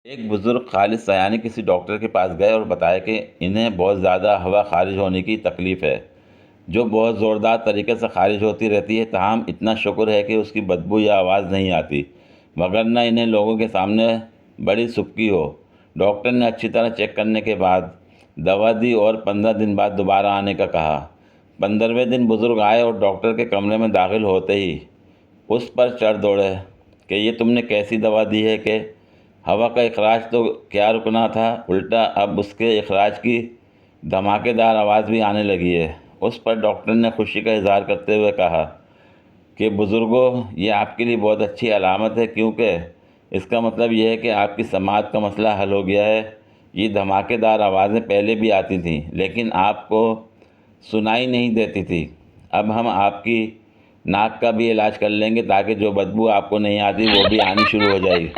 एक बुजुर्ग खालिद सयानी किसी डॉक्टर के पास गए और बताया कि इन्हें बहुत ज़्यादा हवा खारिज होने की तकलीफ़ है, जो बहुत ज़ोरदार तरीके से खारिज होती रहती है। ताहम इतना शुक्र है कि उसकी बदबू या आवाज़ नहीं आती, वगरना इन्हें लोगों के सामने बड़ी सुबकी हो। डॉक्टर ने अच्छी तरह चेक करने के बाद दवा दी और 15 दिन बाद दोबारा आने का कहा। 15वें दिन बुज़ुर्ग आए और डॉक्टर के कमरे में दाखिल होते ही उस पर चढ़ दौड़े कि ये तुमने कैसी दवा दी है कि हवा का इखराज तो क्या रुकना था, उल्टा अब उसके इखराज की धमाकेदार आवाज़ भी आने लगी है। उस पर डॉक्टर ने खुशी का इजहार करते हुए कहा कि बुज़ुर्गों, ये आपके लिए बहुत अच्छी अलामत है, क्योंकि इसका मतलब यह है कि आपकी समात का मसला हल हो गया है। ये धमाकेदार आवाज़ें पहले भी आती थीं, लेकिन आपको सुनाई नहीं देती थी। अब हम आपकी नाक का भी इलाज कर लेंगे ताकि जो बदबू आपको नहीं आती वो भी आनी शुरू हो जाएगी।